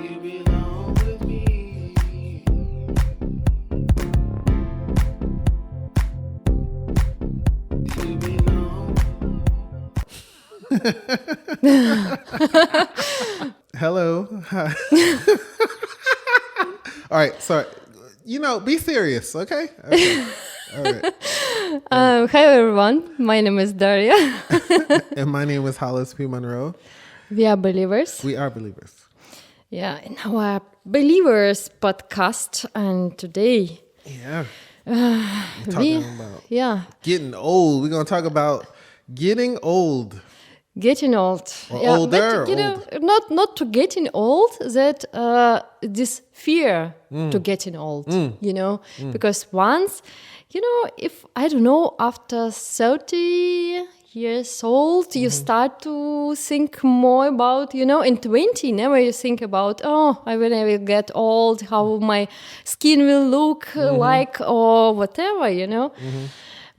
you belong with me? Do you belong? Hello. Hi. All right. Sorry. Be serious, okay? Okay. All right. Hi everyone, my name is Daria. And my name is Hollis P. Monroe. We are believers. We are believers. Yeah, in our Believers podcast, and today, Yeah. We're talking about getting old. We're going to talk about getting old. Getting old. Or older. But, not to getting old, that this fear to getting old, because once, if, I don't know, after 30 years old, you start to think more about, in 20, never you think about, when I will get old, how my skin will look like, or whatever,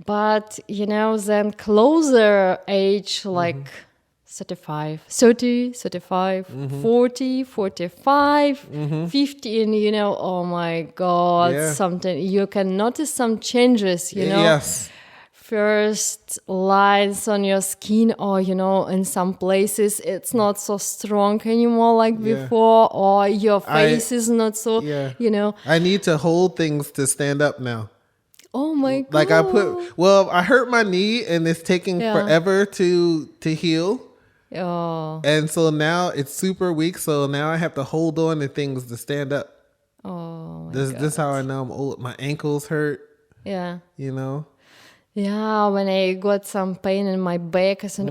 But, then closer age, like 35, 40, 45, 50, and, oh my God, something, you can notice some changes, Yes. First lines on your skin, or, in some places it's not so strong anymore like before, or your face is not so, I need to hold things to stand up now. Oh my God. Like I hurt my knee and it's taking forever to heal. Oh. And so now it's super weak. So now I have to hold on to things to stand up. Oh my This God. is how I know I'm old. My ankles hurt. Yeah. Yeah, when I got some pain in my back, I said,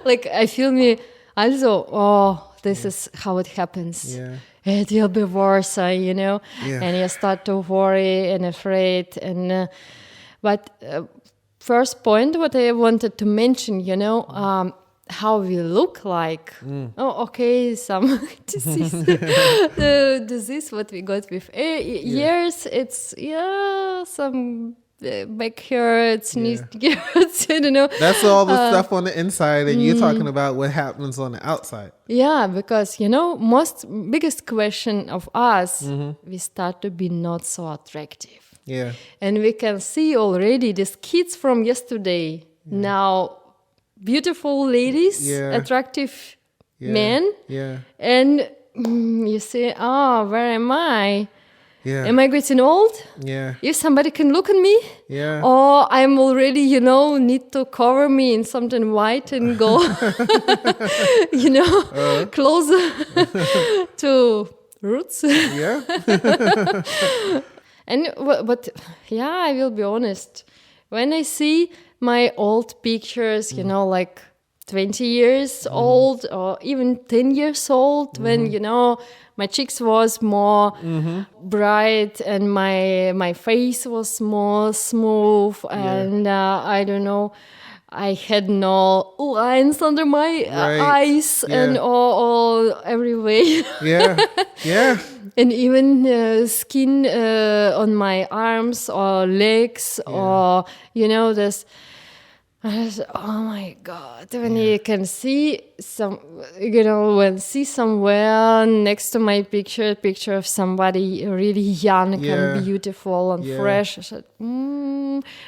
like I feel me also, this is how it happens. Yeah. It will be worse, Yeah. And you start to worry and afraid. And but first point, what I wanted to mention, how we look like. Oh, okay, some disease, the disease what we got with years. It's some back hurts, knees hurts. That's all the stuff on the inside, and you're talking about what happens on the outside. Yeah, because most biggest question of us, we start to be not so attractive. Yeah. And we can see already these kids from yesterday now, beautiful ladies, attractive men, and you say, where am I? Yeah. Am I getting old? Yeah. If somebody can look at me, or I'm already, need to cover me in something white and go, closer to roots. Yeah. And but I will be honest. When I see my old pictures, like 20 years old or even 10 years old, when my cheeks was more bright and my face was more smooth, and I don't know, I had no lines under my eyes and all every way. Yeah. And even skin on my arms or legs, or this. Oh my God! When you can see see somewhere next to my picture of somebody really young and beautiful and fresh, I said,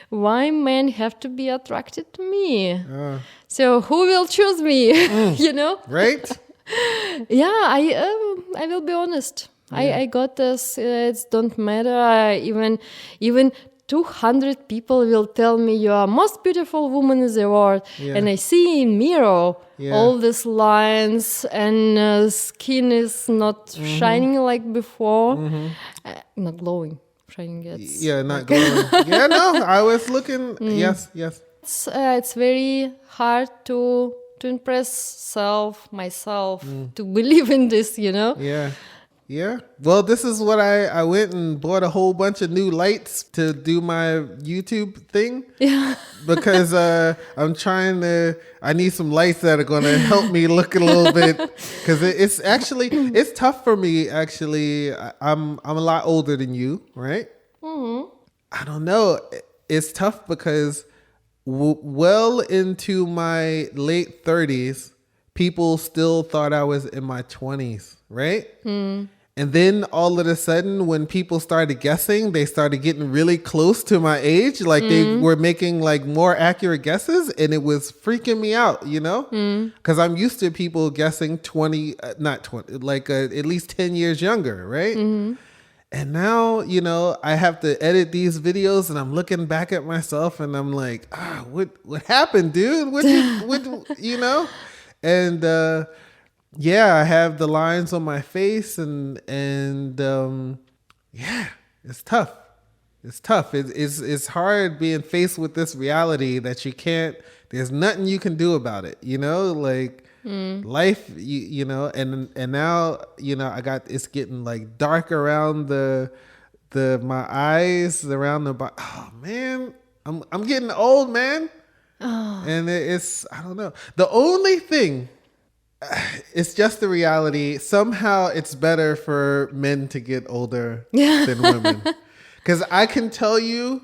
why men have to be attracted to me? So who will choose me? Right? Yeah, I will be honest. I got this. It don't matter. Even 200 people will tell me you are most beautiful woman in the world, and I see in mirror all these lines, and skin is not shining like before, not glowing, shining. Not glowing. I was looking. Yes. It's very hard to impress myself to believe in this, Yeah. Well, this is what I went and bought a whole bunch of new lights to do my YouTube thing. Yeah. Because I need some lights that are going to help me look a little bit. Because it's tough for me, actually. I'm a lot older than you, right? Mm-hmm. I don't know. It's tough because well into my late 30s, people still thought I was in my 20s, right? And then all of a sudden, when people started guessing, they started getting really close to my age. Like they were making like more accurate guesses, and it was freaking me out, you know? Because I'm used to people guessing 20, not 20, like at least 10 years younger, right? And now, you know, I have to edit these videos, and I'm looking back at myself, and I'm like, what happened, dude? What you know? And yeah, I have the lines on my face, and yeah, it's tough. It's tough. It's hard being faced with this reality that you can't. There's nothing you can do about it. You know, like life. You know, and now you know it's getting like dark around the my eyes, around the. Oh man, I'm getting old, man. And it's I don't know. The only thing. It's just the reality. Somehow it's better for men to get older than women. Because I can tell you,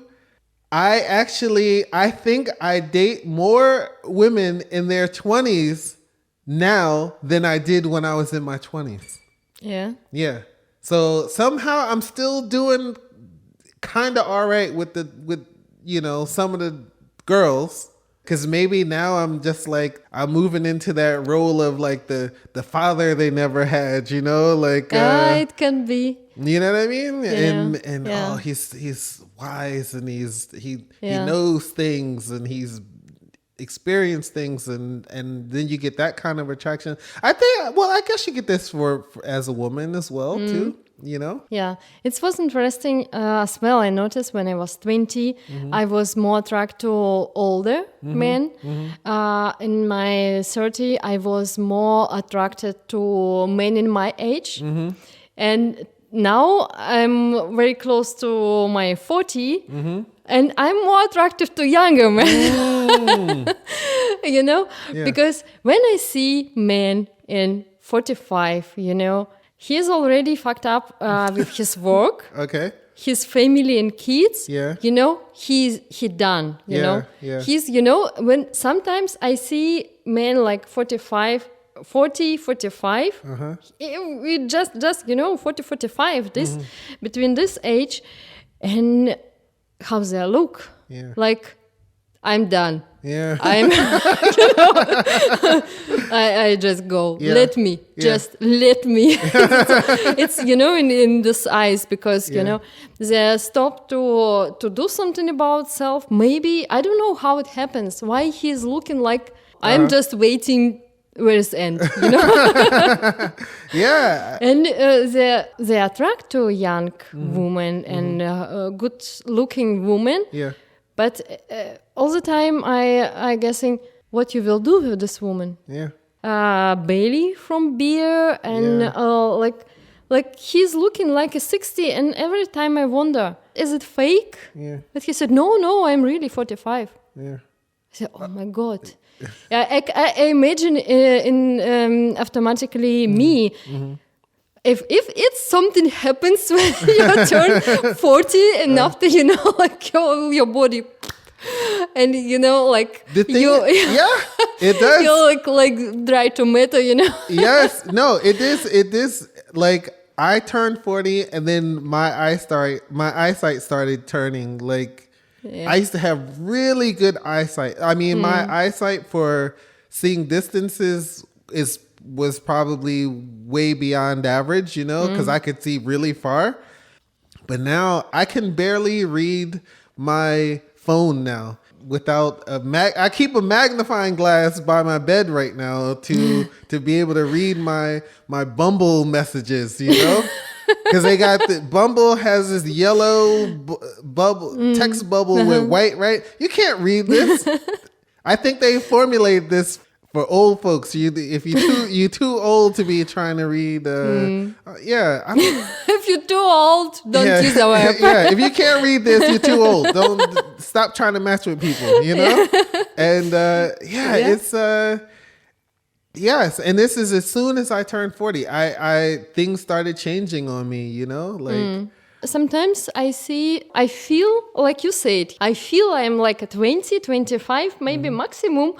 I think I date more women in their 20s now than I did when I was in my 20s. Yeah. Yeah. So somehow I'm still doing kind of all right with you know, some of the girls. Because maybe now I'm just like, I'm moving into that role of like the father they never had, you know, like. It can be. You know what I mean? Yeah. And Yeah. oh, he's wise, and he knows things, and he's experienced things, and then you get that kind of attraction. I think, well, I guess you get this for as a woman as well, too. You know? Yeah, it was interesting as well. I noticed when I was 20, I was more attracted to older men. In my 30, I was more attracted to men in my age. And now I'm very close to my 40, and I'm more attractive to younger men. You know? Yeah. Because when I see men in 45, you know, he's already fucked up with his work, Okay. his family and kids. Yeah. You know, he done, you know. Yeah. He's, you know, when sometimes I see men like 45, we just, you know, 40, 45, this, between this age, and how they look. Yeah. Like, I'm done. Yeah. I'm, you know, I just go, Yeah. let me, just let me. It's, you know, in this eyes, because, you know, they stop to do something about self. Maybe, I don't know how it happens, why he's looking like, I'm just waiting, where's the end, you know? Yeah. And they attract to young women and good looking women. Yeah. But all the time, I guessing what you will do with this woman. Yeah. Bailey from Beer, and like he's looking like a 60, and every time I wonder, is it fake? Yeah. But he said, no, I'm really 45. Yeah. I said, oh my God. I imagine in automatically me. If it's something happens when you turn 40 and after, you know, like your body, and you know, like The thing, you, it does. you like dry tomato, you know. Yes, no, it is like I turned 40, and then my eyesight started turning. Like I used to have really good eyesight. I mean, my eyesight for seeing distances was probably way beyond average, you know, because I could see really far. But now I can barely read my phone now without I keep a magnifying glass by my bed right now to be able to read my Bumble messages, you know, because they got Bumble has this yellow bubble text bubble with white, right? You can't read this. I think they formulated this for old folks. If you're too old to be trying to read, yeah. I mean, If you're too old, don't use our app. Yeah, if you can't read this, you're too old. Don't stop trying to mess with people, you know? And it's yes, and this is as soon as I turned 40, I things started changing on me, you know? Like sometimes I feel, like you said, I feel I'm like a 20, 25, maybe maximum.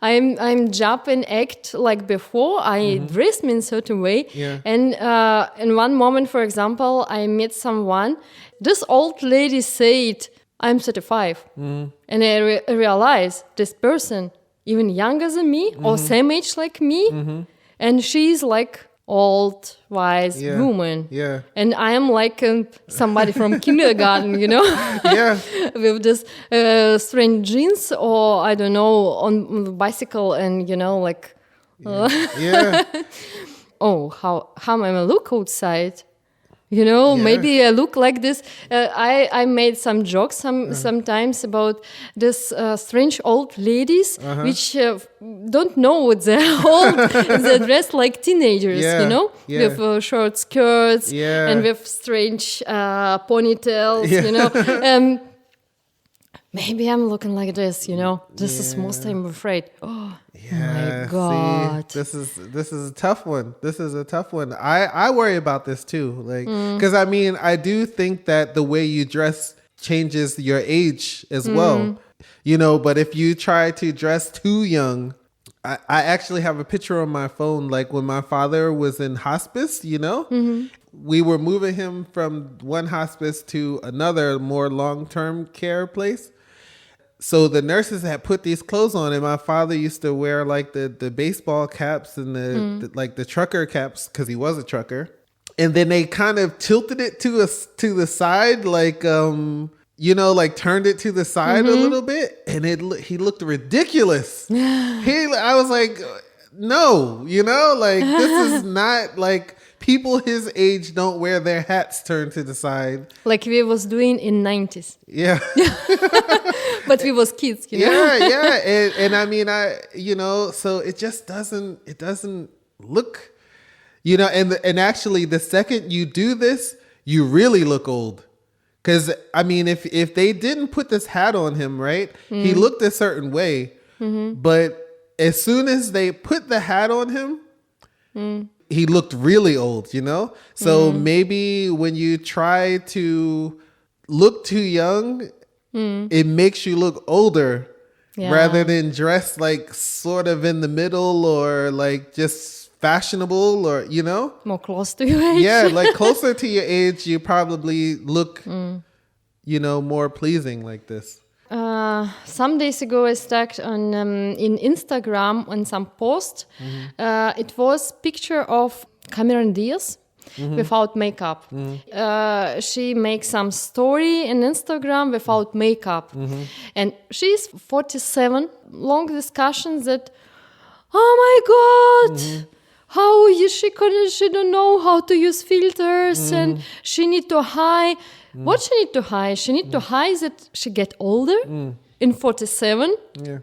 I'm job and act like before. I dress me in a certain way. Yeah. And in one moment, for example, I met someone. This old lady said, I'm 35. And I realized this person even younger than me or same age like me. And she's like old, wise woman. Yeah. And I am like somebody from kindergarten, Yeah. with this strange jeans or, I don't know, on the bicycle and, like... Yeah. oh, how am I look outside? Maybe I look like this. I made some jokes sometimes about this strange old ladies, which don't know what they're old. They dress like teenagers, with short skirts and with strange ponytails, maybe I'm looking like this, This is most I'm afraid. Oh, my God. See, this is a tough one. This is a tough one. I worry about this too. Like, because I do think that the way you dress changes your age as well. But if you try to dress too young, I actually have a picture on my phone, like when my father was in hospice, we were moving him from one hospice to another more long-term care place. So the nurses had put these clothes on, and my father used to wear like the baseball caps and the trucker caps because he was a trucker. And then they kind of tilted it to the side, like like turned it to the side a little bit, and he looked ridiculous. I was like, no, like this is not like. People his age don't wear their hats turned to the side. Like we was doing in 90s. Yeah. But we was kids, Yeah. And so it just doesn't look, and actually the second you do this, you really look old. Because, if they didn't put this hat on him, right, he looked a certain way. But as soon as they put the hat on him, he looked really old, So maybe when you try to look too young, it makes you look older rather than dress like sort of in the middle or like just fashionable or, More close to your age. Yeah, like closer to your age, you probably look, more pleasing like this. Some days ago, I stuck on in Instagram on some post. It was picture of Cameron Diaz without makeup. She makes some story in Instagram without makeup, and she's 47. Long discussions that, oh my God. How is she don't know how to use filters and she need to hide. What she need to hide? She need to hide that she get older in 47. Yeah.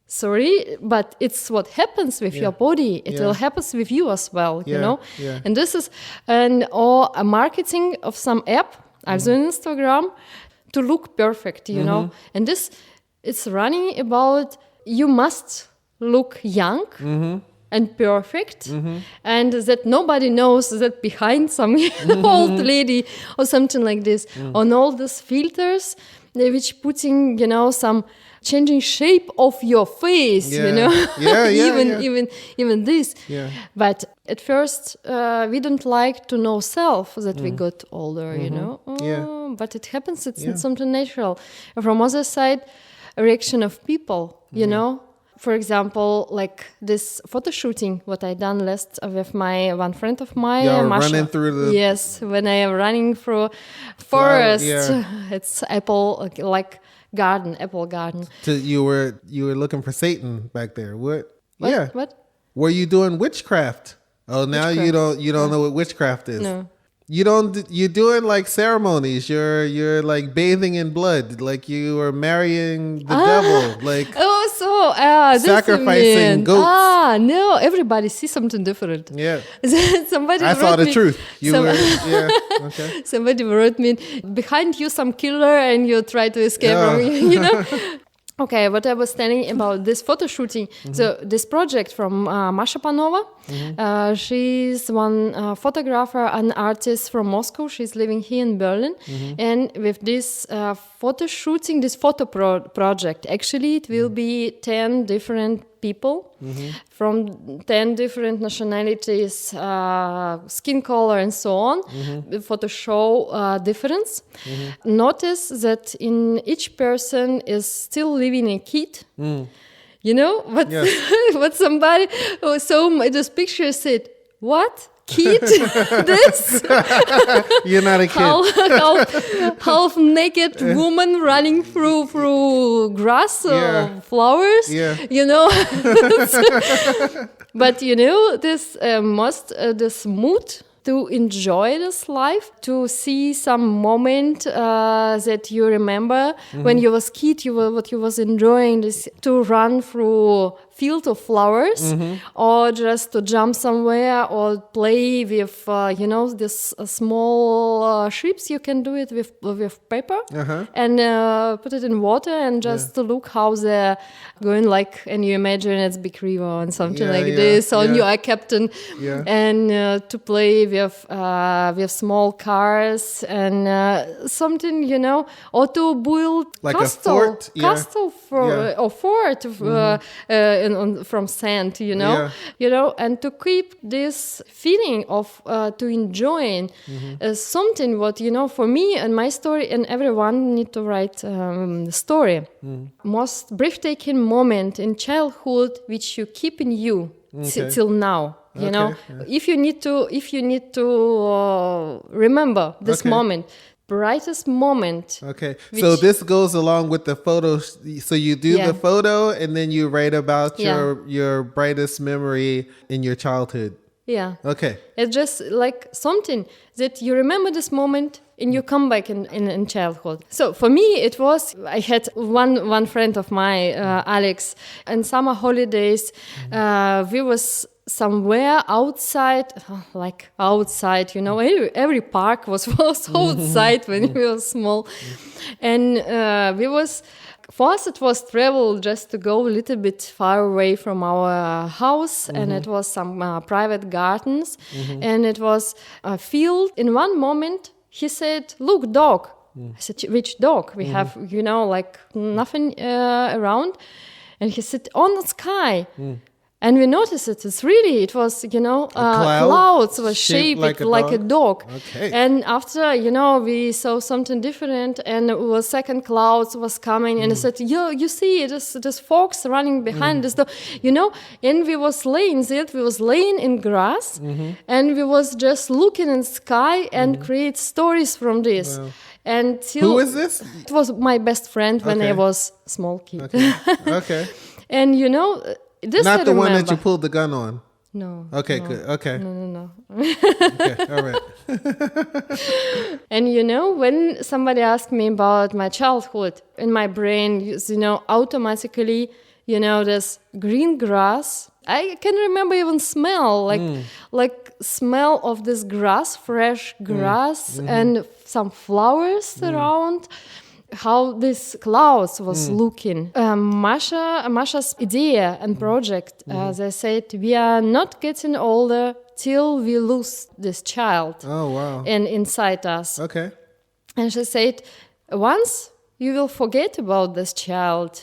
Sorry, but it's what happens with your body. It will happen with you as well, Yeah. And this is or a marketing of some app, also on Instagram, to look perfect, know. And this, it's running about you must look young. And perfect, and that nobody knows that behind some old lady or something like this, on all these filters, which putting, some changing shape of your face, even this. Yeah. But at first, we don't like to know self that we got older, But it happens, it's something natural. From other side, a reaction of people, For example, like this photo shooting, what I done last with one friend of mine, Masha. Running through the... Yes, when I am running through forest, yeah. It's apple garden. So you were looking for Satan back there. What? Yeah. What? Were you doing witchcraft? Oh, now Witchcraft. you don't know what witchcraft is. No. You're doing like ceremonies. You're like bathing in blood, like you are marrying the devil, like sacrificing goats. No, everybody sees something different. Yeah. Somebody I saw wrote the me, truth. Okay. Somebody wrote me, behind you some killer and you try to escape from Okay, what I was telling about this photo shooting. So this project from Masha Panova, she's one photographer and artist from Moscow. She's living here in Berlin. And with this photo shooting, this photo project, actually it will be 10 different people from 10 different nationalities, skin color and so on, for to show difference. Notice that in each person is still living a kid. You know, but but somebody who saw this picture said, "What? Kid? This? You're not a kid. Half naked woman running through grass or flowers? Yeah. You know." But you know, this this mood to enjoy this life, to see some moment that you remember when you was kid, what you was enjoying, this to run through field of flowers, or just to jump somewhere, or play with you know, this small ships. You can do it with paper and put it in water and just to look how they're going, like, and you imagine it's big river and something this, or you are captain, and to play with small cars and something, you know, or to build like castle, a fort, or fort from sand, you know, and to keep this feeling of to enjoying something what, you know, for me and my story, and everyone need to write story. Most breathtaking moment in childhood which you keep in you till now. You know, if you need to remember this moment, brightest moment. Okay, so this goes along with the photo. So you do the photo, and then you write about your brightest memory in your childhood. Yeah. Okay. It's just like something that you remember this moment and you come back in childhood. So for me, it was, I had one friend of mine, Alex, in summer holidays, we was somewhere outside, you know, every park was outside when we were small. And for us, it was travel just to go a little bit far away from our house, and it was some private gardens, and it was a field. In one moment, he said, "Look, dog." I said, "Which dog? We have, you know, like nothing around." And he said, "On the sky." And we noticed it was, you know, clouds were shaped like a dog. Okay. And after, you know, we saw something different, and it was second clouds was coming, and I said, "Yo, you see, this fox running behind this dog," you know. And we was laying in grass, and we was just looking in sky and create stories from this. Wow. And who is this? It was my best friend when I was small kid. Okay. And you know. This Not the one that you pulled the gun on. No. Okay, no. good. Okay. No. Okay, all right. And you know, when somebody asked me about my childhood, in my brain, you know, automatically, you know, this green grass. I can remember even smell, like smell of this grass, fresh grass, and some flowers around. How this clouds was looking. Masha's idea and project, they said, we are not getting older till we lose this child. Oh, wow. And inside us. Okay. And she said, once you will forget about this child,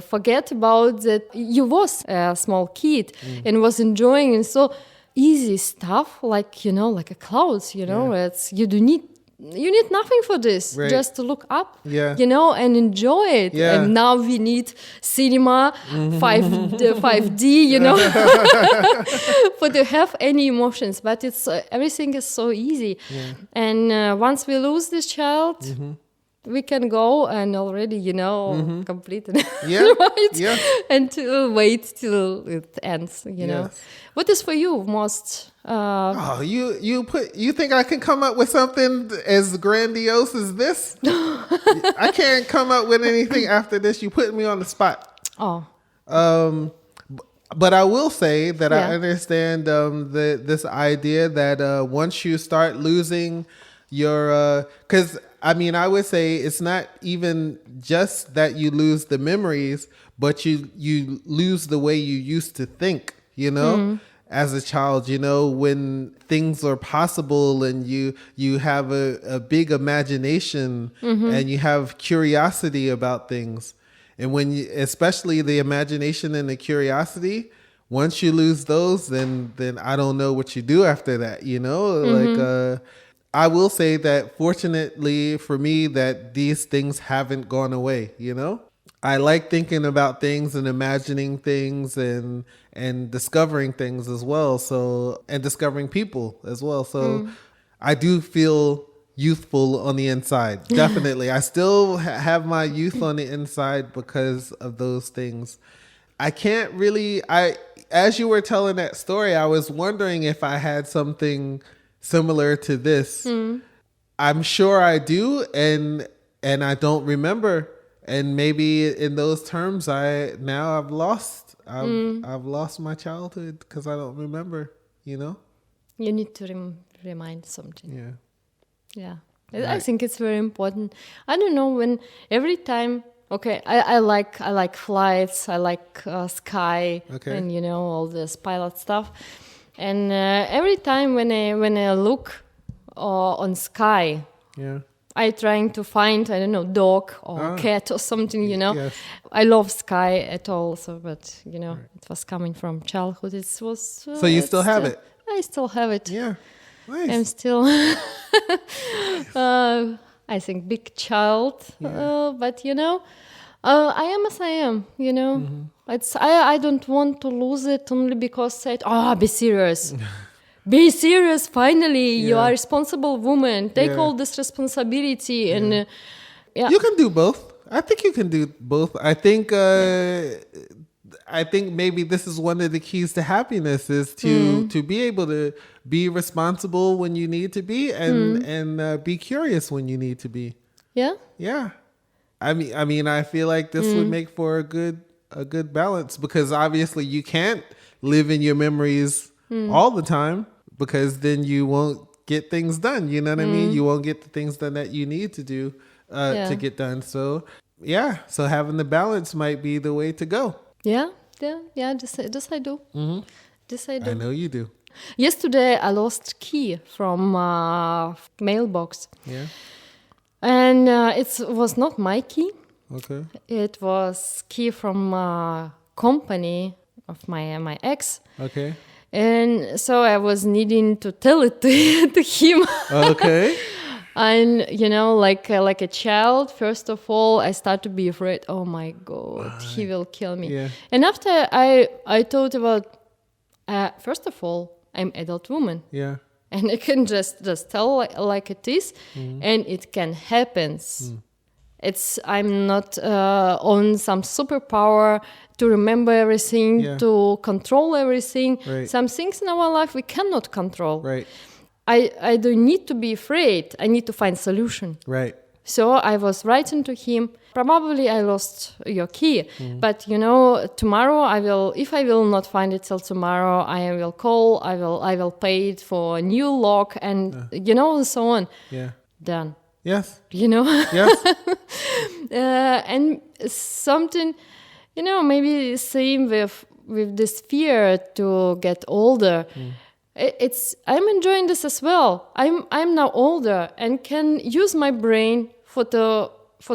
forget about that you was a small kid and was enjoying and so easy stuff, like, you know, like a clouds, you know, it's, you need nothing for this, just to look up, you know, and enjoy it. Yeah. And now we need cinema, 5D, you know, for to have any emotions. But it's everything is so easy. Yeah. And once we lose this child, we can go and already, you know, complete it. Right? Yeah. And to wait till it ends, you know. What is for you most... you think I can come up with something as grandiose as this? I can't come up with anything after this. You put me on the spot. Oh. But I will say that I understand this idea that once you start losing your, because I mean, I would say it's not even just that you lose the memories, but you lose the way you used to think, as a child, when things are possible and you have a big imagination and you have curiosity about things. And when especially the imagination and the curiosity, once you lose those, then I don't know what you do after that, Like I will say that fortunately for me that these things haven't gone away, I like thinking about things and imagining things and discovering things as well. So, and discovering people as well. So I do feel youthful on the inside. Definitely. I still have my youth on the inside because of those things. I can't really, as you were telling that story, I was wondering if I had something similar to this. I'm sure I do, and I don't remember. And maybe in those terms, I've lost my childhood because I don't remember. You need to remind something. Yeah. Right. I think it's very important. I don't know when every time. Okay, I like flights. I like sky, and all this pilot stuff. And every time when I look on sky, I trying to find, I don't know, dog or cat or something, Yes. I love sky at all. So, but it was coming from childhood. It was. So you still have it? I still have it. Yeah, nice. I'm still. I think big child, but I am as I am. It's I don't want to lose it only because said, be serious. Be serious, finally. You are a responsible woman. Take all this responsibility. And you can do both. I think you can do both. I think maybe this is one of the keys to happiness is to be able to be responsible when you need to be and be curious when you need to be. Yeah? Yeah. I mean, I feel like this would make for a good balance because obviously you can't live in your memories all the time because then you won't get things done. You know what I mean? You won't get the things done that you need to do to get done. So so having the balance might be the way to go. Yeah. This I do. This I do. I know you do. Yesterday I lost key from mailbox. Yeah. And it was not my key. Okay. It was key from company of my ex. Okay. And so I was needing to tell it to him. Okay. And like a child, first of all, I start to be afraid. Oh my God, he will kill me. Yeah. And after I thought about, first of all, I'm adult woman. Yeah. And I can just tell like it is, and it can happen. I'm not on some superpower to remember everything, to control everything. Right. Some things in our life we cannot control. Right. I don't need to be afraid. I need to find solution. Right. So I was writing to him. Probably I lost your key, but tomorrow if I will not find it till tomorrow, I will call. I will pay it for a new lock, and and so on. Yeah. Done. Yes. Yes. Yes. And something, maybe same with this fear to get older. I'm enjoying this as well. I'm now older and can use my brain for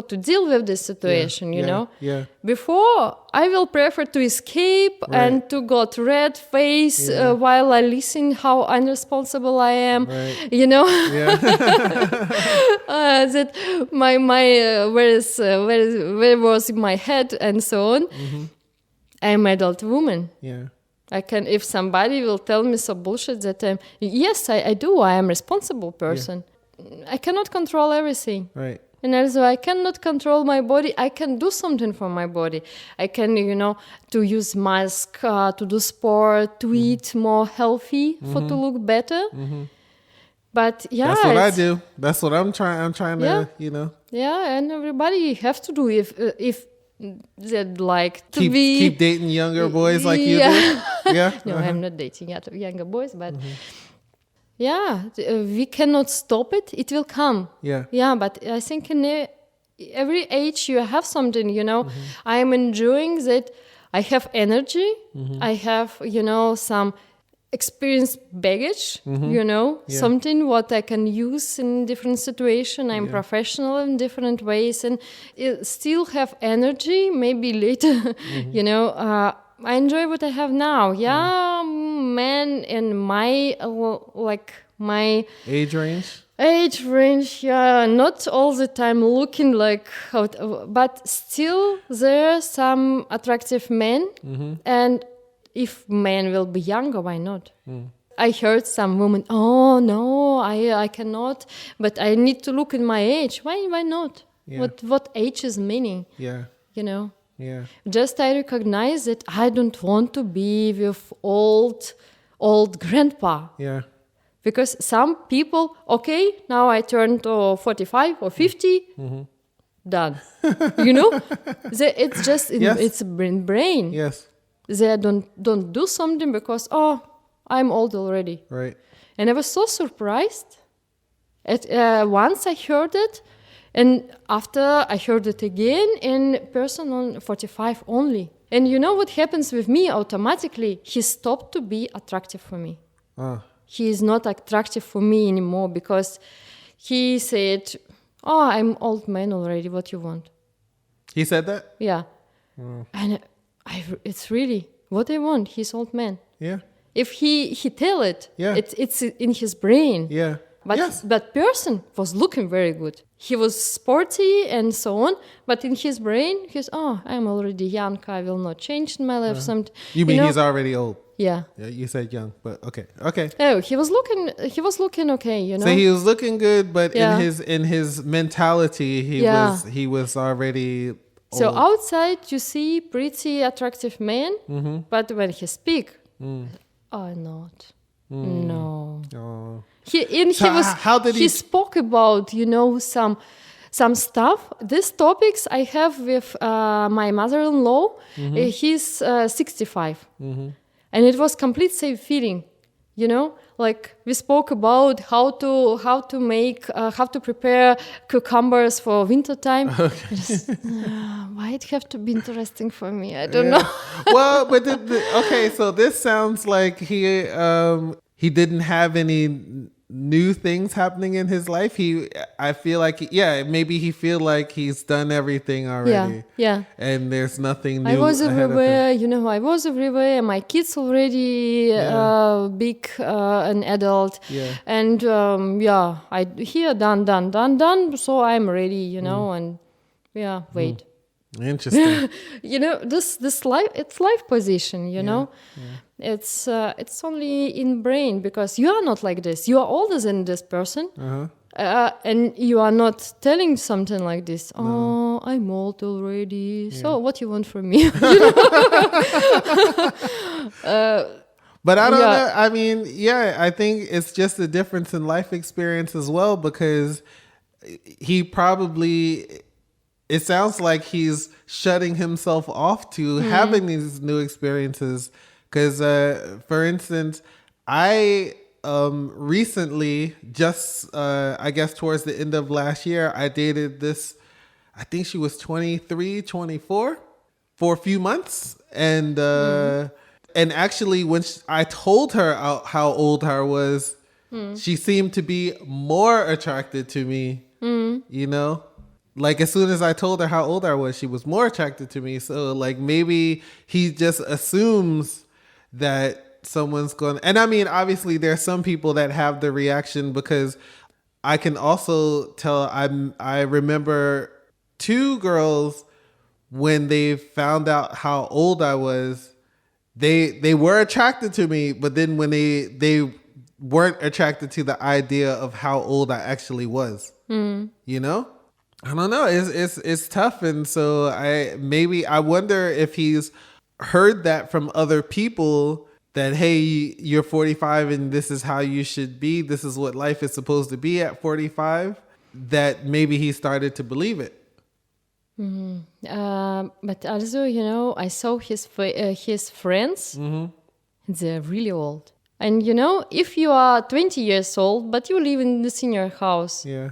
to deal with this situation, you know. Yeah. Before, I will prefer to escape and to got red face while I listen how unresponsible I am, Yeah. that where was my head and so on. I'm an adult woman. Yeah. I can, if somebody will tell me some bullshit that I do. I am a responsible person. I cannot control everything. Right. And also I cannot control my body. I can do something for my body. I can, to use mask, to do sport, to eat more healthy, for to look better. But that's what I do. That's what I'm trying. I'm trying to, Yeah, and everybody have to do if they'd like to keep dating younger boys like you do. Yeah. No, I'm not dating younger boys, but we cannot stop it. It will come. Yeah. But I think in every age you have something, I am enjoying that I have energy. I have, some experience baggage, something what I can use in different situation. I'm professional in different ways and still have energy. Maybe later, I enjoy what I have now. Man in my my Age range, not all the time looking like how, but still there are some attractive men, and if men will be younger, why not? I heard some women, oh no, I cannot, but I need to look in my age. Why not? Yeah. What age is meaning? Yeah. Yeah. Just I recognize that I don't want to be with old grandpa. Yeah. Because some people, okay, now I turned 45 or 50, done. It's just it's brain. Yes. They don't do something because I'm old already. Right. And I was so surprised. Once I heard it, and after I heard it again in person on 45 only. And you know what happens with me automatically? He stopped to be attractive for me. He is not attractive for me anymore because he said, I'm old man already, what you want? He said that? Yeah. And it's really what I want. He's old man. Yeah. If he tell it, Yeah. it's in his brain. Yeah. But yes. that person was looking very good. He was sporty and so on, but in his brain, I'm already young. I will not change in my life. Something. You mean he's already old? Yeah. You said young, but okay. Oh, he was looking okay, So he was looking good, but Yeah. in his mentality, he was already old. So outside you see pretty attractive man, but when he speak, not. No. Oh. How did he spoke about, some stuff. These topics I have with my mother-in-law. He's 65. And it was complete same feeling, like we spoke about how to prepare cucumbers for winter time. Why it have to be interesting for me? I don't know. Well, but so this sounds like he didn't have any new things happening in his life. I feel like maybe he feel like he's done everything already. Yeah. And there's nothing new. I was ahead everywhere, of him. I was everywhere. My kids already big, an adult. Yeah. And I here done. So I'm ready, and wait. Interesting. This life, it's life position, know. It's only in brain because you are not like this. You are older than this person. And you are not telling something like this. No. I'm old already. Yeah. So what you want from me? But I don't know. I mean, I think it's just a difference in life experience as well, because he probably, it sounds like he's shutting himself off to having these new experiences. Because, for instance, I recently, just I guess towards the end of last year, I dated this, I think she was 23, 24 for a few months. And actually when I told her how old I was, she seemed to be more attracted to me, Like as soon as I told her how old I was, she was more attracted to me. So like maybe he just assumes that someone's going, and I mean, obviously there's some people that have the reaction, because I can also tell, I remember two girls when they found out how old I was, they were attracted to me, but then when they weren't attracted to the idea of how old I actually was, I don't know. It's tough. And so I wonder if he's heard that from other people, that, hey, you're 45 and this is how you should be. This is what life is supposed to be at 45. That maybe he started to believe it. But also, I saw his friends. They're really old. And you know, if you are 20 years old, but you live in the senior house, Yeah.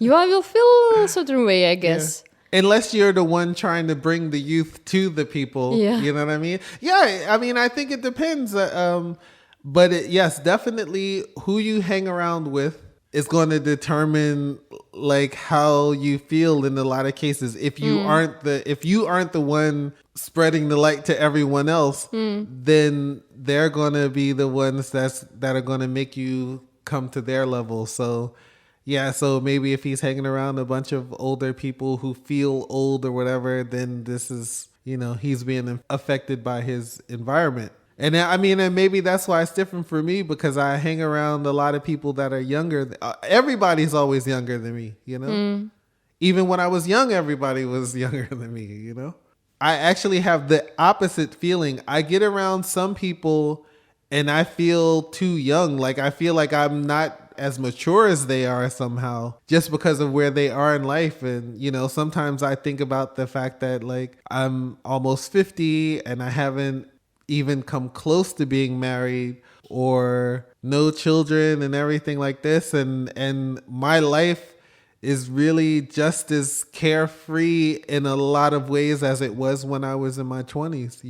will feel a certain way, I guess. Unless you're the one trying to bring the youth to the people. Yeah. You know what I mean? Yeah. I mean, I think it depends. But yes, definitely who you hang around with is going to determine like how you feel in a lot of cases. If you aren't the one spreading the light to everyone else, then they're going to be the ones that are going to make you come to their level. So yeah, so maybe if he's hanging around a bunch of older people who feel old or whatever, then this is, he's being affected by his environment. And I mean, and maybe that's why it's different for me, because I hang around a lot of people that are younger. Everybody's always younger than me, Even when I was young, everybody was younger than me, I actually have the opposite feeling. I get around some people and I feel too young. Like I feel like I'm not as mature as they are somehow, just because of where they are in life. And, sometimes I think about the fact that like I'm almost 50 and I haven't even come close to being married or no children and everything like this. And my life is really just as carefree in a lot of ways as it was when I was in my 20s,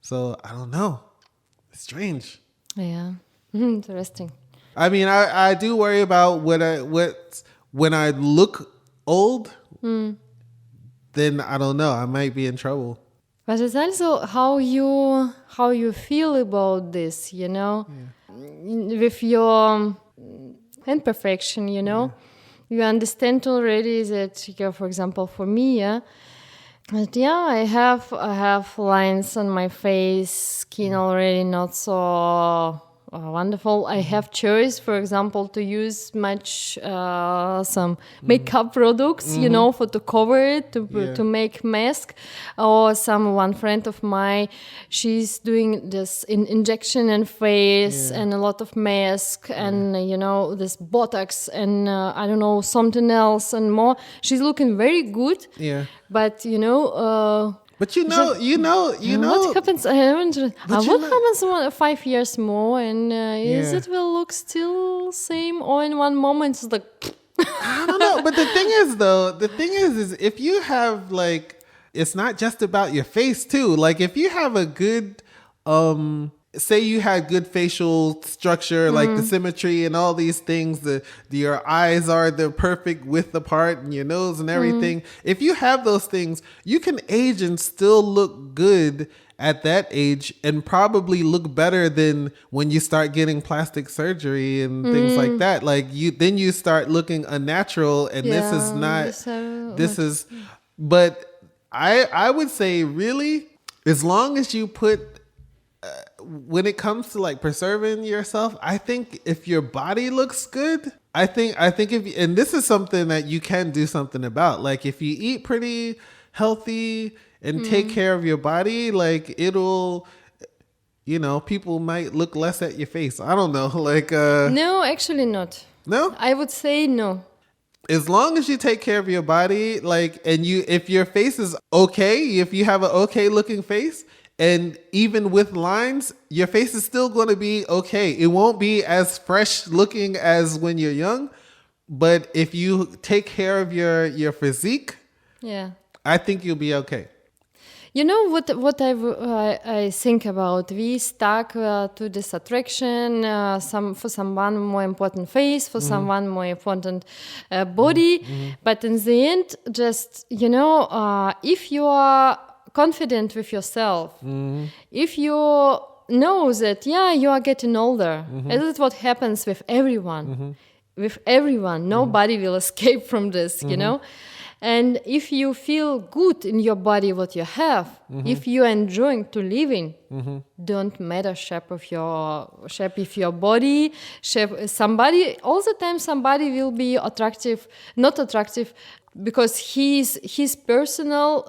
So I don't know. It's strange. Yeah. Interesting. I mean, I do worry about when I look old, then I don't know. I might be in trouble. But it's also how you feel about this, with your imperfection, You understand already that, for example, for me, but I have lines on my face, skin already not so wonderful. I have choice, for example, to use much some makeup products, for to cover it, to make mask. Or one friend of mine, she's doing this injection in face and a lot of mask and this Botox and I don't know, something else and more. She's looking very good. Yeah. But But what happens? What happens 5 years more, and is it will look still same, or in one moment it's like I don't know. But the thing is if you have like, it's not just about your face too. Like if you have a good, say you had good facial structure, like the symmetry and all these things, your eyes are the perfect width apart and your nose and everything. If you have those things, you can age and still look good at that age and probably look better than when you start getting plastic surgery and things like that. Like then you start looking unnatural, and but I would say really, as long as you put, when it comes to like preserving yourself, I think if your body looks good, I think if, and this is something that you can do something about, like if you eat pretty healthy and take care of your body, like it'll, people might look less at your face. I don't know. Like, no, actually not. No? I would say no. As long as you take care of your body, like, and if your face is okay, if you have an okay looking face, and even with lines, your face is still going to be okay. It won't be as fresh looking as when you're young, but if you take care of your physique, I think you'll be okay. You know what I think about? We stuck to this attraction. For someone more important face, for someone more important body, but in the end, just if you are confident with yourself, if you know that you are getting older, and that's what happens with everyone. With everyone, nobody will escape from this, And if you feel good in your body, what you have, if you are enjoying to living, don't matter shape of your body, somebody all the time. Somebody will be attractive, not attractive, because his personal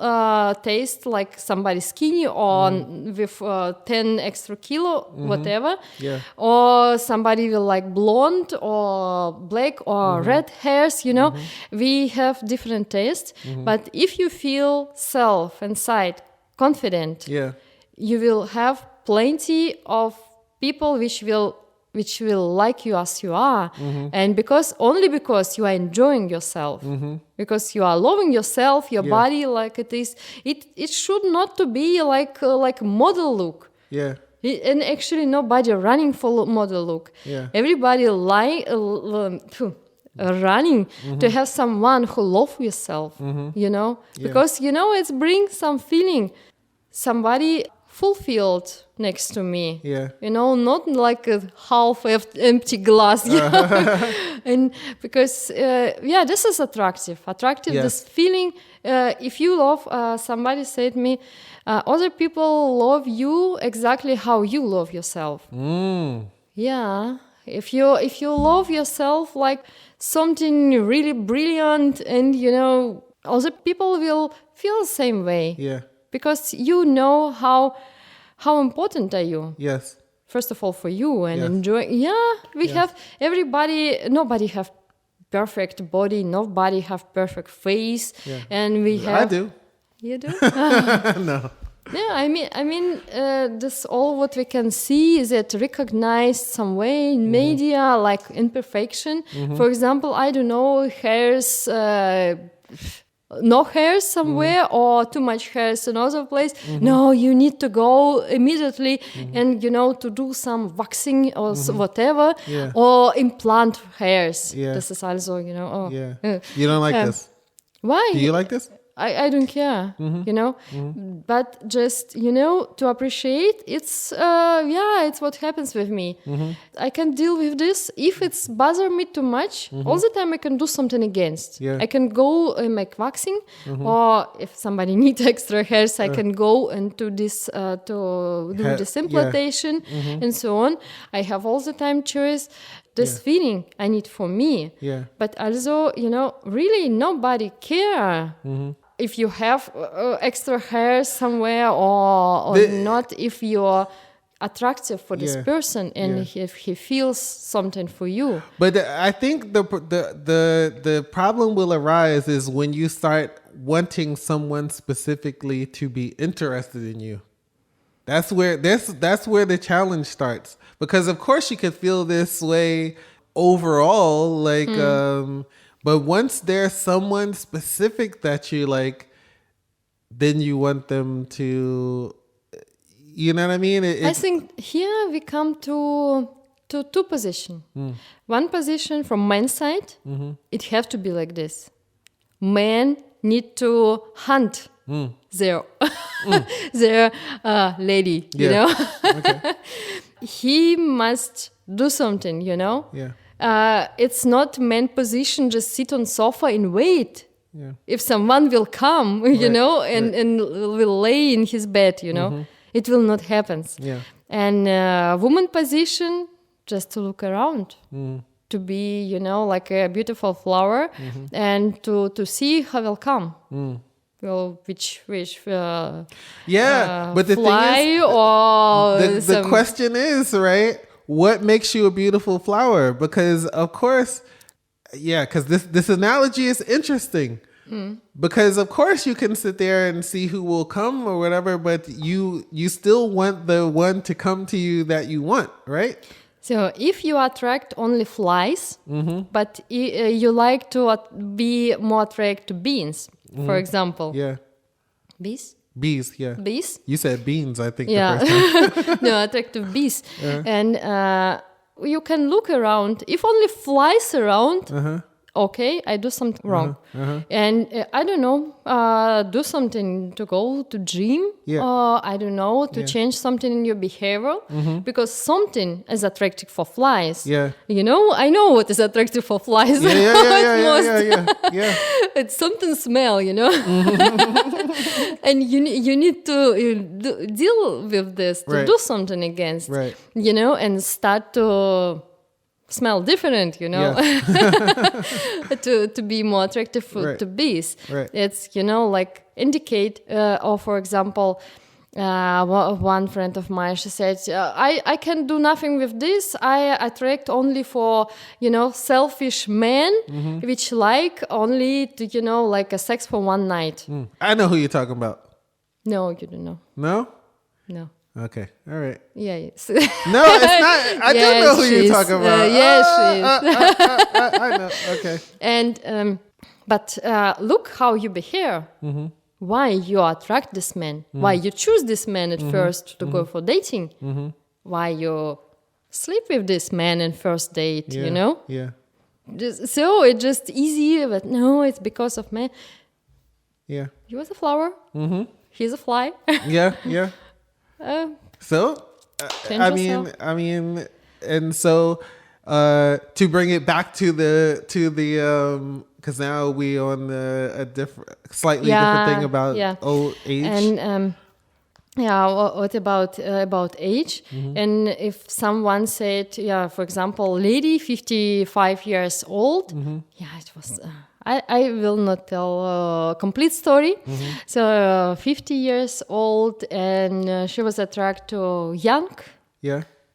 taste, like somebody skinny or with 10 extra kilo, whatever, or somebody will like blonde or black or red hairs, we have different tastes, but if you feel self inside confident, you will have plenty of people which will like you as you are, and only because you are enjoying yourself, because you are loving yourself, your body like it is. It should not to be like model look. Yeah. And actually, nobody running for model look. Yeah. Everybody running to have someone who love yourself. Because it brings some feeling. Somebody fulfilled next to me. Yeah. Not like a half empty glass. And because this is attractive. Yes. This feeling. If you love, somebody said me, other people love you exactly how you love yourself. Yeah. If you love yourself like something really brilliant, and other people will feel the same way. Yeah. Because you know how important are you. Yes. First of all, for you and Yes. enjoy. Yeah, we have nobody have perfect body, nobody have perfect face, and we have. I do. You do? No. Yeah, I mean, this all what we can see is it recognized some way in media, like imperfection. For example, I don't know, hairs, no hairs somewhere, or too much hairs in another place. No, you need to go immediately and to do some waxing or whatever, or implant hairs. Yeah. This is also Yeah. You don't like this? Why? Do you like this? I don't care, but just, to appreciate, it's what happens with me. I can deal with this. If it's bother me too much, all the time I can do something against. Yeah. I can go and make waxing, or if somebody needs extra hairs, I can go and do this, to do this implantation and so on. I have all the time choice. This feeling I need for me. Yeah. But also, really nobody care. If you have extra hair somewhere or not, if you're attractive for this person and if he feels something for you. But I think the problem will arise is when you start wanting someone specifically to be interested in you. That's where the challenge starts, because of course you could feel this way overall, like but once there's someone specific that you like, then you want them to, you know what I mean? I think here we come to two positions. One position from men's side, it have to be like this. Men need to hunt their lady, Okay. He must do something, Yeah. It's not man position, just sit on sofa and wait. Yeah. If someone will come, and will lay in his bed, it will not happen. Yeah. And woman position, just to look around, to be, like a beautiful flower, and to see how will come. Well, which But the fly thing is, or the question is, right? What makes you a beautiful flower? Because of course, because this analogy is interesting. Because of course you can sit there and see who will come or whatever, but you still want the one to come to you that you want, right? So if you attract only flies, but you like to be more attracted to bees, for example. Yeah. Bees? Bees, yeah. Bees? You said beans, I think. Yeah. The first time. No, attractive bees. And you can look around. If only flies around, okay, I do something wrong. And I don't know, do something to go to gym, or I don't know, to change something in your behavior, because something is attractive for flies. Yeah. I know what is attractive for flies. Yeah. It's something smell, and you need to deal with this, to do something against, Right. and start to smell different, to be more attractive to bees. Right. It's, like indicate, or for example, one friend of mine, she said, I can do nothing with this. I attract only for, selfish men, which like only to, like a sex for one night. I know who you're talking about. No, you don't know. No? No. Okay. All right. Yeah. Yes. No, it's not. I don't know who Yes, you're she's, talking about. yes, she is. I know. Okay. And but look how you behave. Why you attract this man? Why you choose this man at first to go for dating? Why you sleep with this man in first date? Yeah. You know. Yeah. So it's just easy, but no, it's because of man. Yeah. You was a flower. He's a fly. Yeah. Yeah. So, Change yourself. I mean, and so to bring it back to the because now we on a slightly different thing about old age. And what about age? And if someone said, for example, lady 55 years old, it was. I will not tell a complete story. So 50 years old, and she was attracted to young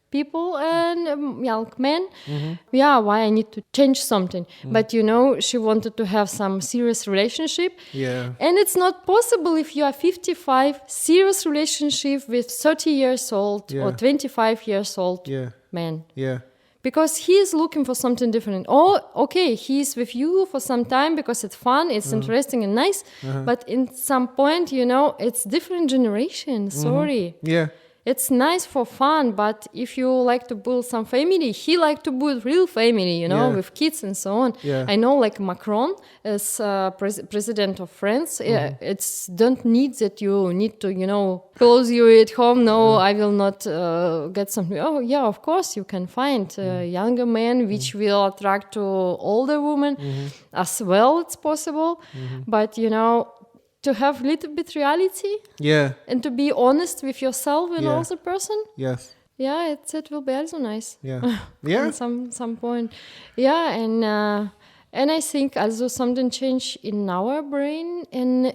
people and young men. Why I need to change something? But she wanted to have some serious relationship. Yeah. And it's not possible if you are 55, serious relationship with 30 years old or 25 years old man. Yeah. Because he is looking for something different. Oh, okay, he's with you for some time because it's fun, it's interesting and nice. But in some point, it's different generation. Sorry. Yeah. It's nice for fun, but if you like to build some family, he like to build real family, with kids and so on. Yeah. I know, like Macron as president of France, it's don't need that you need to, close you at home. No, I will not get something. Oh, yeah, of course you can find a younger man which will attract to older women as well. It's possible, but to have a little bit reality, and to be honest with yourself and also person. Yes. Yeah, it will be also nice. Yeah. Yeah. At some point. Yeah, and I think also something changed in our brain, and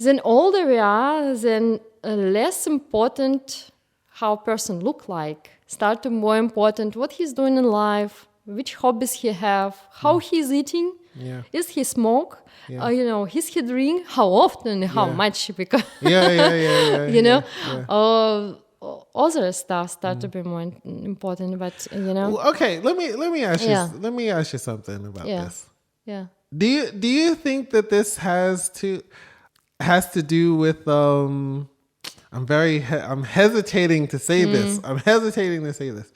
then older we are, then less important how person look like. Start to more important what he's doing in life, which hobbies he have, how he's eating. Yeah. Is he smoke? Is he drink? How often? How much? Because other stuff start to be more important. But Okay, let me ask you. Let me ask you something about this. Yeah. Do you think that this has to do with I'm hesitating to say this. I'm hesitating to say this.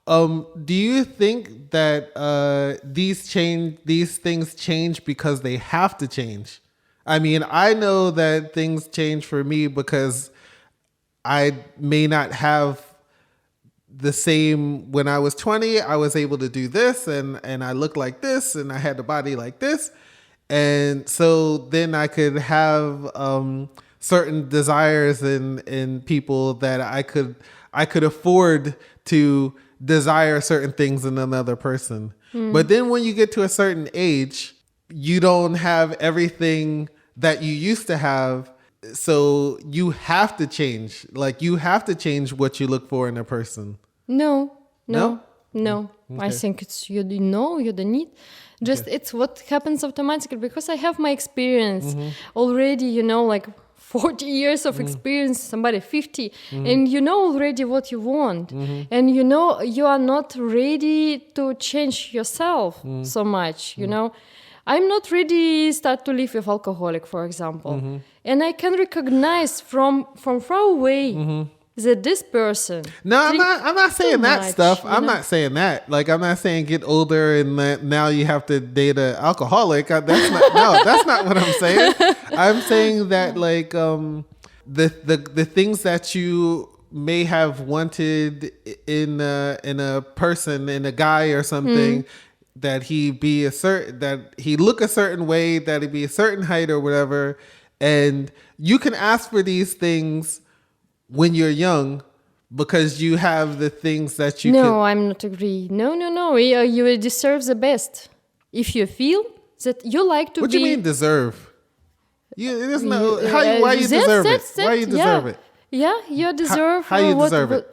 Do you think that these things change because they have to change? I mean, I know that things change for me because I may not have the same. When I was 20, I was able to do this and I looked like this and I had the body like this. And so then I could have certain desires in people that I could afford to desire certain things in another person. But then when you get to a certain age, you don't have everything that you used to have. So you have to change. Like you have to change what you look for in a person. No. Okay. I think it's you don't need. Just it's what happens automatically because I have my experience already, like 40 years of experience, somebody 50, and you know already what you want. And you are not ready to change yourself so much, I'm not ready start to live with alcoholic, for example. And I can recognize from far away that this person. No, I'm not saying that stuff. I'm not saying that. Like, I'm not saying get older and that now you have to date an alcoholic. That's not what I'm saying. I'm saying that like the things that you may have wanted in a person, in a guy or something, that he be that he look a certain way, that he be a certain height or whatever, and you can ask for these things when you're young because you have the things that you No, I'm not agree. No. You deserve the best. If you feel that you like to What do you mean deserve? Why you deserve it? Why you deserve it? Yeah, you deserve. How you deserve it?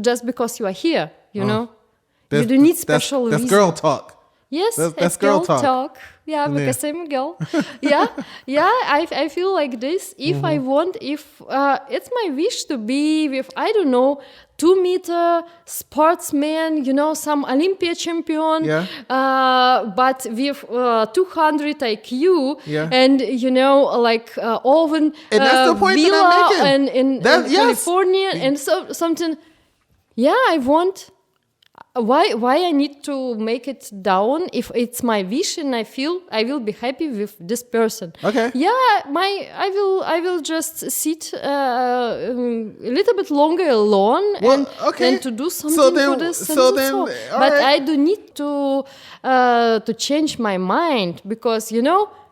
Just because you are here, you know. You don't need special reason. That's girl talk. Yes, that's girl talk. Yeah, because I'm a girl. Yeah, I feel like this. If I want, if it's my wish to be with, I don't know, 2-meter sportsman, some Olympia champion, Yeah. but with 200 IQ, Yeah. and like oven And that's the point that villa I'm making. in Yes. California, and so something. Yeah, I want. Why I need to make it down if it's my wish and I feel I will be happy with this person. Okay. Yeah, I will just sit a little bit longer alone and to do something for this. But right. I do need to change my mind because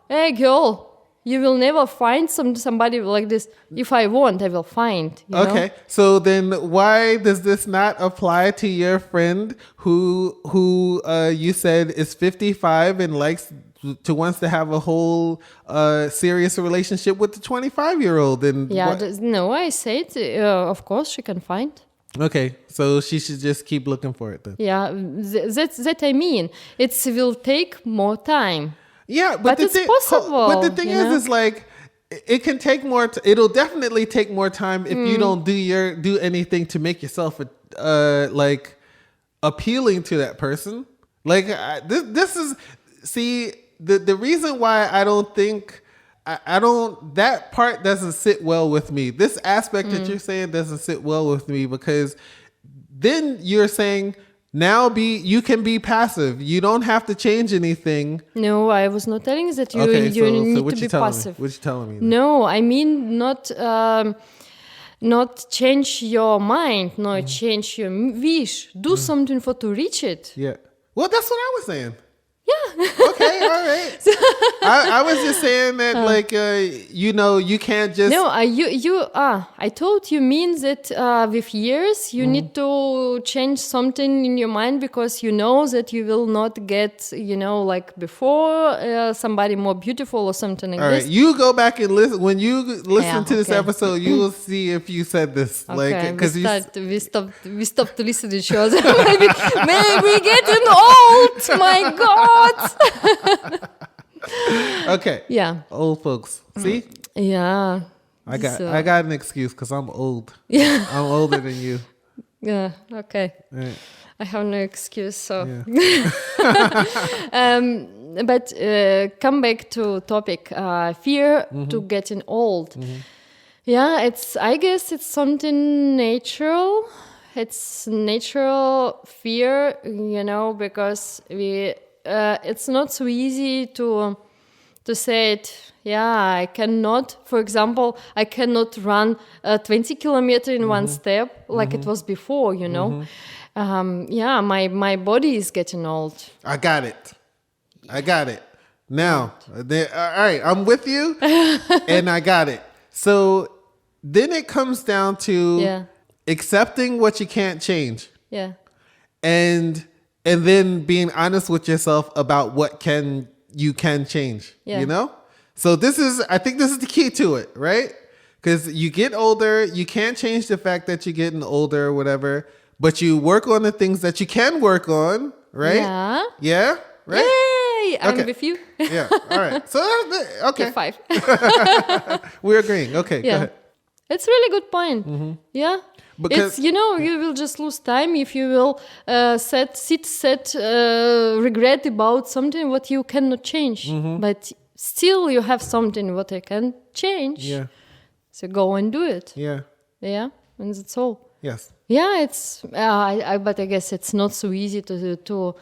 hey girl, you will never find somebody like this. If I want, I will find. Okay, so then why does this not apply to your friend who you said is 55 and wants to have a whole serious relationship with the 25-year-old? And no, I said of course she can find. Okay, so she should just keep looking for it then. Yeah, that I mean. It will take more time. Yeah, but it's possible. But the thing is like it can take more. It'll definitely take more time if you don't do anything to make yourself like appealing to that person. Like this is the reason why I don't think I don't that part doesn't sit well with me. This aspect that you're saying doesn't sit well with me because then you're saying. Now you can be passive. You don't have to change anything. No, I was not telling that you need to be passive. What you telling me? Then? No, I mean not change your mind, not change your wish. Do something to reach it. Yeah. Well, that's what I was saying. Yeah. Okay, all right. I was just saying that, you can't just. No, I thought you mean that with years you need to change something in your mind because you know that you will not get, like before somebody more beautiful or something like this. All right, you go back and listen. When you listen to this episode, you will see if you said this. Okay, we stopped to listen to each other. maybe getting old. My God. Okay. Yeah. Old folks. See? Yeah. I got an excuse because I'm old. Yeah. I'm older than you. Yeah. Okay. Right. I have no excuse. So. Yeah. But come back to topic. Fear to getting old. Yeah. I guess it's something natural. It's natural fear, because it's not so easy to say it. Yeah, I cannot. For example, I cannot run 20 kilometers in one step like it was before. Yeah, my body is getting old. I got it. Now, all right, I'm with you, and I got it. So then it comes down to accepting what you can't change. Yeah, and then being honest with yourself about what you can change. Yeah. So I think this is the key to it, right? Because you get older, you can't change the fact that you're getting older or whatever, but you work on the things that you can work on, right? Yeah. Yeah? Right? Yay! I'm with you. Yeah. All right. So okay. 5. We're agreeing. Okay. Yeah. Go ahead. It's really good point. Yeah. Because it's you will just lose time if you will regret about something what you cannot change, but still you have something what I can change. Yeah. So go and do it. Yeah. Yeah, and that's all. Yes. Yeah, it's but I guess it's not so easy to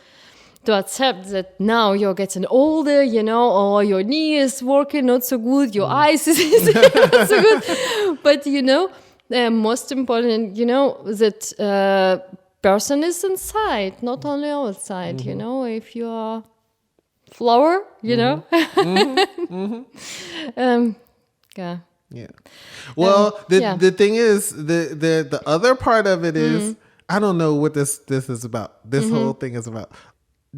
accept that now you're getting older, or your knee is working not so good, your eyes is not so good, but most important, that person is inside, not only outside. If you are flower, yeah. Yeah. Well, the thing is, the other part of it is, I don't know what this is about. This whole thing is about.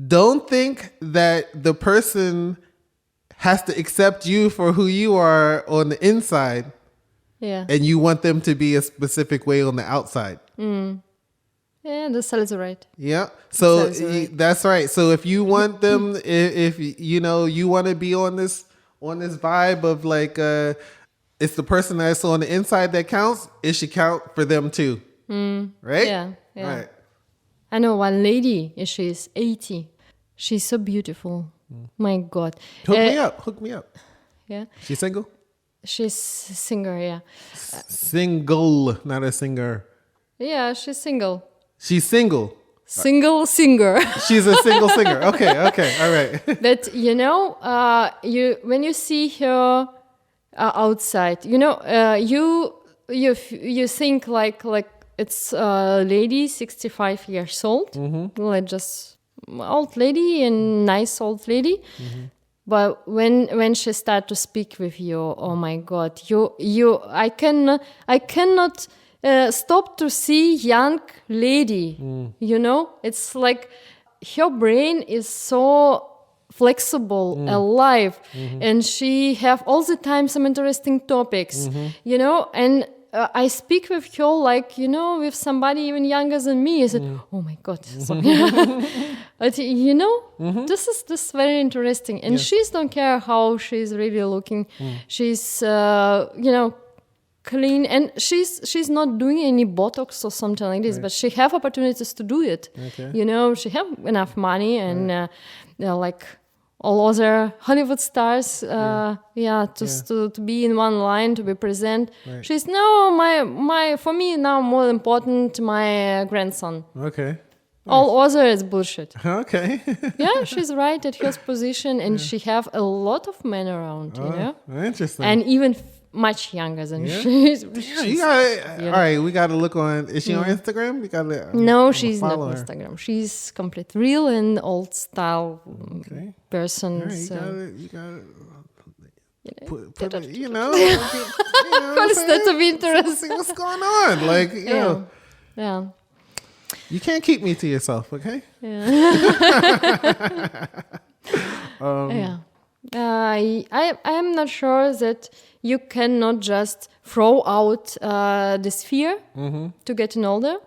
Don't think that the person has to accept you for who you are on the inside. Yeah. And you want them to be a specific way on the outside. Yeah, Yeah, the sounds right. Yeah. So Sounds right. that's right. So if you want them, if you know you want to be on this vibe of like it's the person that's on the inside that counts, it should count for them too. Right? Yeah, yeah. Right. I know one lady, she's 80. She's so beautiful. My God. Hook me up. Yeah. She's single? She's a singer, yeah. Single, not a singer. Yeah, she's single. She's single. Single singer. She's a single singer. Okay, all right. But you know, when you see her outside, you know, you think like it's a lady, 65 years old, like just old lady and nice old lady. But when she start to speak with you, oh my God, I cannot stop to see young lady. You know, it's like her brain is so flexible, alive, and she have all the time some interesting topics. You know, and I speak with her like, you know, with somebody even younger than me. I said, oh my God. So, but, you know, this is very interesting. And she's don't care how she's really looking. She's, you know, clean. And she's not doing any Botox or something like this, but she have opportunities to do it. Okay. You know, she have enough money and like all other Hollywood stars, to be in one line, to be present. Right. She's my for me now more important my grandson. Okay. All other is bullshit. Okay. Yeah, she's right at her position, and she have a lot of men around, you know, Interesting. and even much younger than Yeah? she is. Yeah, you got all right. We got to look on. Is she on Instagram? We got to. No, she's not follow on her. Instagram. She's complete real and old style Okay. person. All right, so. you got to. Put that- it, you know, you know what I'm That's saying? of interest. See what's going on. Like, you know, Yeah. you can't keep me to yourself, okay? Yeah. I am not sure that you cannot just throw out this fear to getting older,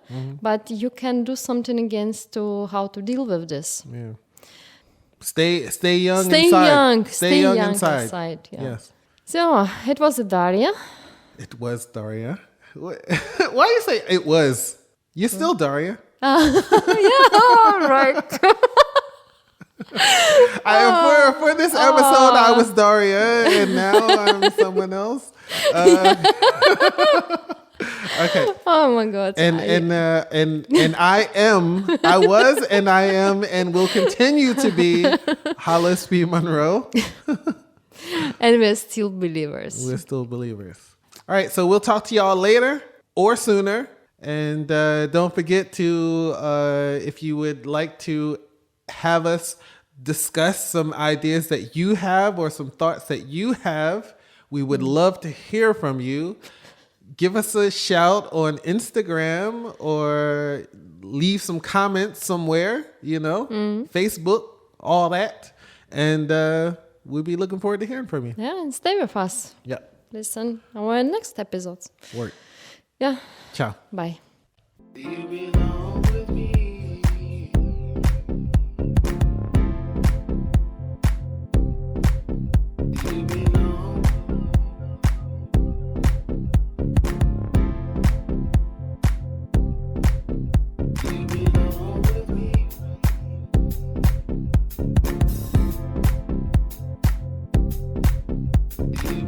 but you can do something against to how to deal with this. Yeah. Stay young Stay inside. young. Stay young inside. Yeah. Yes. So it was Daria. It was Daria. Why you say it was? You're still Daria. All right. For this episode, I was Daria, and now I'm someone else. Okay. Oh my God. And I was, and I am, and will continue to be Hollis P. Monroe. And we're still believers. We're still believers. All right, so we'll talk to y'all later or sooner. And don't forget to, if you would like to have us discuss some ideas that you have or some thoughts that you have, we would love to hear from you. Give us a shout on Instagram or leave some comments somewhere, you know, Facebook, all that. And we'll be looking forward to hearing from you. Yeah, and stay with us. Yeah. Listen our next episodes. Work. Yeah. Ciao. Bye. You belong with me. You belong. You belong with me. You